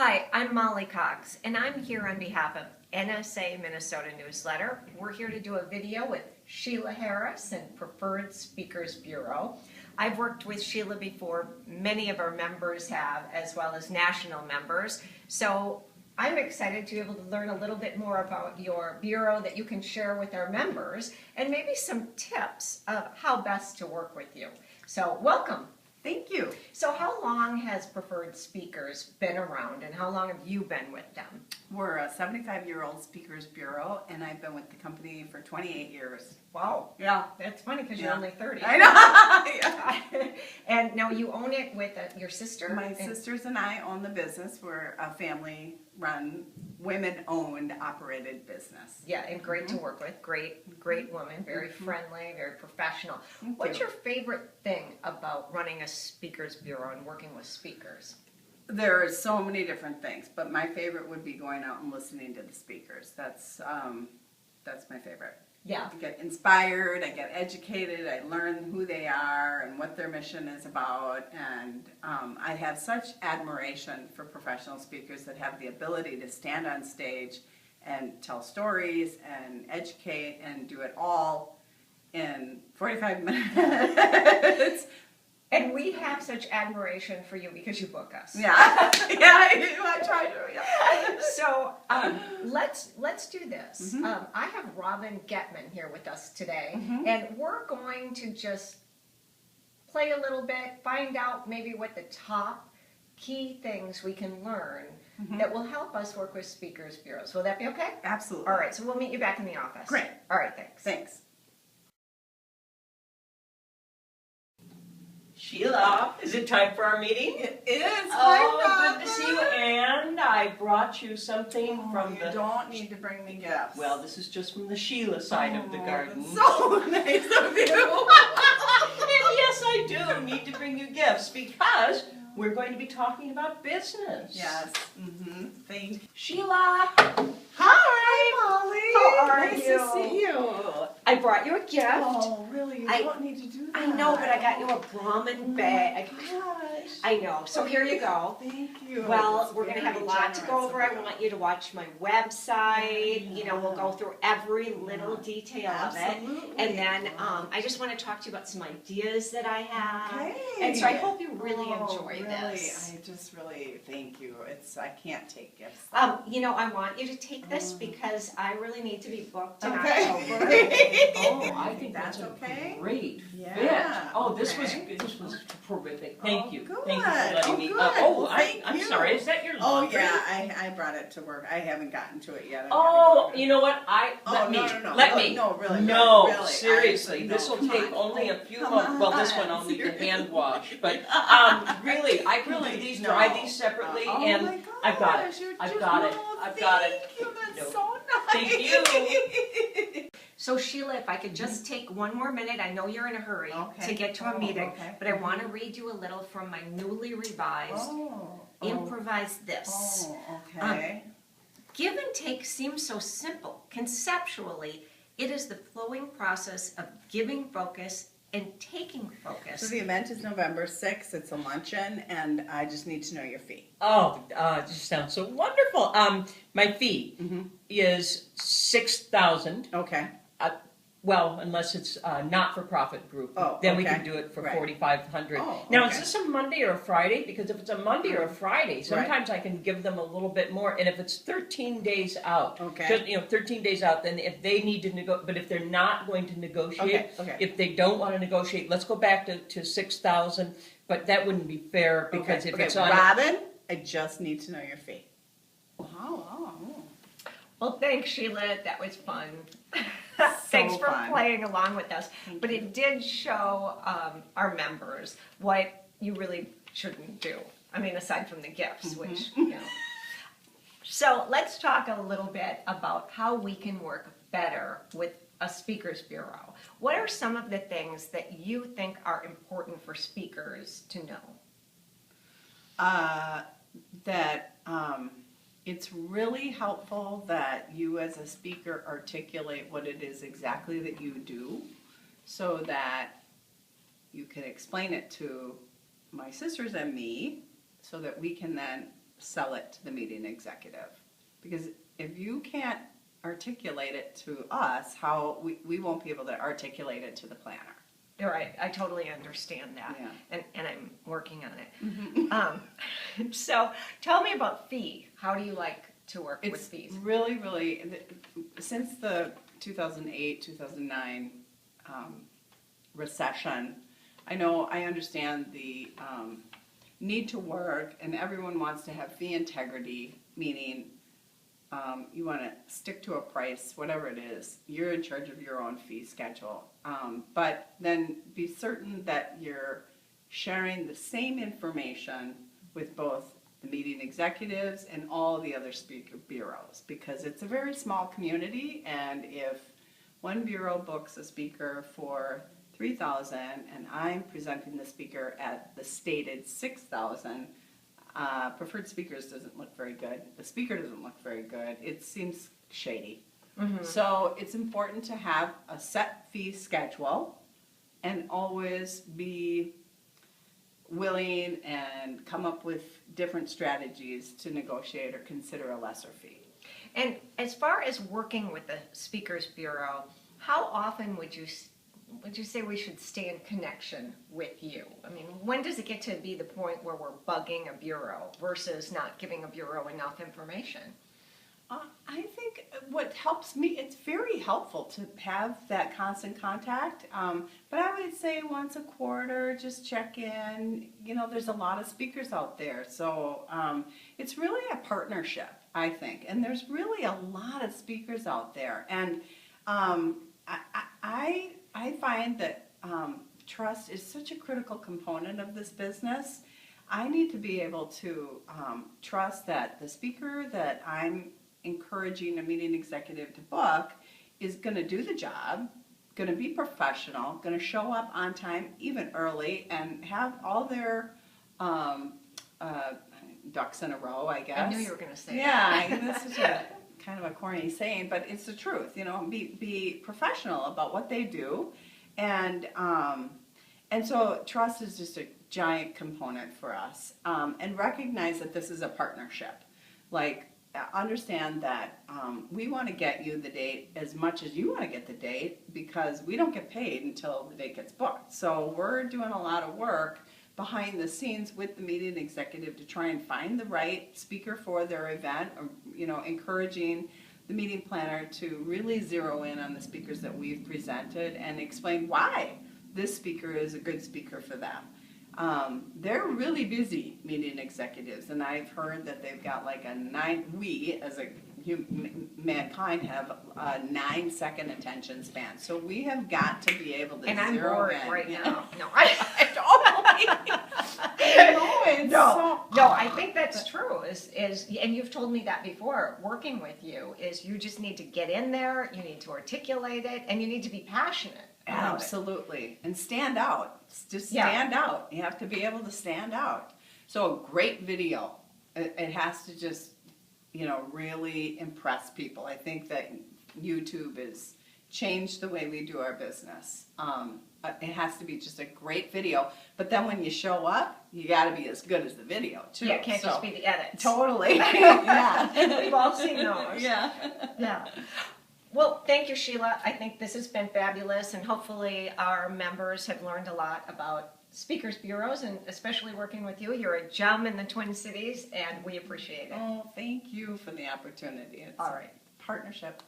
Hi, I'm Molly Cox, and I'm here on behalf of NSA Minnesota Newsletter. We're here to do a video with Sheila Harris and Preferred Speakers Bureau. I've worked with Sheila before, many of our members have, as well as national members. So I'm excited to be able to learn a little bit more about your bureau that you can share with our members, and maybe some tips of how best to work with you. So welcome. Thank you. So how long has Preferred Speakers been around, and how long have you been with them? We're a 75-year-old speakers bureau, and I've been with the company for 28 years. Wow. Yeah. That's funny because you're Yeah. only 30. I know. Yeah. And now you own it with your sister? My sisters and I own the business. We're a family-run, women-owned, operated business. Yeah, and great to work with. Great woman, very friendly, very professional. Thank What's you. your favorite thing about running a speakers bureau and working with speakers? There are so many different things, but my favorite would be going out and listening to the speakers. That's my favorite. Yeah. I get inspired, I get educated, I learn who they are and what their mission is about, and I have such admiration for professional speakers that have the ability to stand on stage and tell stories and educate and do it all in 45 minutes. And we have such admiration for you because you book us. Yeah, I try to, yeah. So let's do this. I have Robin Getman here with us today, and we're going to just play a little bit, find out maybe what the top key things we can learn that will help us work with speakers bureaus. Will that be okay? Absolutely. All right, so we'll meet you back in the office. Great. All right, thanks. Thanks. Sheila, is it time for our meeting? It is. Oh, good to see you. And I brought you something from You the. don't need to bring me gifts. Well, this is just from the Sheila side of the garden. That's so nice of you. And yes, I do need to bring you gifts because we're going to be talking about business. Yes. Thank you. Sheila, Hi, Molly. How are nice you? to see you. I brought you a gift. Oh, really? You don't need to do that. I know, but I got you a Brahmin bag. Gosh. I know. So here you go. Thank you. Well, That's we're going to have a very lot to go generous over. of I you. want you to watch my website. Yeah. You know, we'll go through every little detail of it. Absolutely. And then I just want to talk to you about some ideas that I have. Okay. And so I hope you really Oh, enjoy really? this. I just really thank you. I can't take gifts. You know, I want you to take this because I really need to be booked in Okay. October. oh, I think That's that's, okay? a great Yeah, fit. Oh, this okay. was terrific. Thank you. good. Thank you for letting Oh, me. good. Oh, Well, thank I'm you. sorry. Is that your Oh laundry? yeah, I brought it to work. I haven't gotten to it yet. I Oh, gotta go. you know what? Let me. No, really. No, really. seriously, No, this will come take on. only a few Come moments. Well, this on, one I'll need to seriously. hand wash, but really, I can do these, No. dry these separately, Oh and my I've got it. gosh, you're I've just- got it. no, I've got it. Thank you. That's No. so nice. Thank you. So Sheila, if I could just take one more minute, I know you're in a hurry Okay. to get to a Oh, meeting, okay. but I want to read you a little from my newly revised Improvise This. Oh, okay. Give and take seems so simple. Conceptually, it is the flowing process of giving focus and taking focus. So the event is November 6th. It's a luncheon, and I just need to know your fee. Oh, it just sounds so wonderful. My fee is $6,000. Okay. Well, unless it's a not-for-profit group, Oh, then we okay. can do it for Right. $4,500. Oh, Now, okay. is this a Monday or a Friday? Because if it's a Monday or a Friday, sometimes I can give them a little bit more. And if it's 13 days out, Okay. just, 13 days out, then if they need to negotiate, but if they're not going to negotiate, Okay. if they don't want to negotiate, let's go back to 6,000. But that wouldn't be fair because if it's on. Robin, I just need to know your fee. Wow. Well, thanks, Sheila. That was fun. Thanks for fun. playing along with us. But it did show our members what you really shouldn't do. I mean, aside from the gifts, which, you know. So let's talk a little bit about how we can work better with a speakers bureau. What are some of the things that you think are important for speakers to know? That it's really helpful that you as a speaker articulate what it is exactly that you do so that you can explain it to my sisters and me so that we can then sell it to the meeting executive. Because if you can't articulate it to us, how we won't be able to articulate it to the planner. You're right, I totally understand that, Yeah. and I'm working on it. So, tell me about fee. How do you like to work with It's fees? really, since the 2008, 2009 recession, I understand the need to work, and everyone wants to have fee integrity, meaning you want to stick to a price, whatever it is. You're in charge of your own fee schedule. But then be certain that you're sharing the same information with both the meeting executives and all the other speaker bureaus, because it's a very small community, and if one bureau books a speaker for 3,000 and I'm presenting the speaker at the stated 6,000, preferred speakers doesn't look very good. The speaker doesn't look very good. It seems shady. So it's important to have a set fee schedule and always be willing and come up with different strategies to negotiate or consider a lesser fee. And as far as working with the Speakers Bureau, how often would you say we should stay in connection with you? I mean, when does it get to be the point where we're bugging a bureau versus not giving a bureau enough information? I think what helps me, it's very helpful to have that constant contact, but I would say once a quarter, just check in. There's a lot of speakers out there, so it's really a partnership, I think, and there's really a lot of speakers out there, and I find that trust is such a critical component of this business. I need to be able to trust that the speaker that I'm encouraging a meeting executive to book is going to do the job, going to be professional, going to show up on time, even early, and have all their ducks in a row, I guess. I knew you were going to say that. Yeah, that's such a kind of a corny saying, but it's the truth. Be professional about what they do, and so trust is just a giant component for us, and recognize that this is a partnership. Understand that we want to get you the date as much as you want to get the date, because we don't get paid until the date gets booked. So we're doing a lot of work behind the scenes with the meeting executive to try and find the right speaker for their event, or, encouraging the meeting planner to really zero in on the speakers that we've presented and explain why this speaker is a good speaker for them. They're really busy, meeting executives, and I've heard that they've got we as mankind have a 9-second attention span. So we have got to be able to And I'm zero bored in. right Yeah. now. No, I think that's true. And you've told me that before. Working with you is you just need to get in there, you need to articulate it, and you need to be passionate about it. Absolutely. And stand out. Just stand out. You have to be able to stand out. So a great video. It has to just, really impress people. I think that YouTube has changed the way we do our business. It has to be just a great video. But then when you show up, you got to be as good as the video, too. Yeah, it can't just be the edits. Totally. Yeah. We've all seen those. Yeah. Yeah. Well, thank you, Sheila. I think this has been fabulous, and hopefully our members have learned a lot about speakers bureaus, and especially working with you. You're a gem in the Twin Cities, and we appreciate it. Oh, thank you for the opportunity. It's All right. a partnership.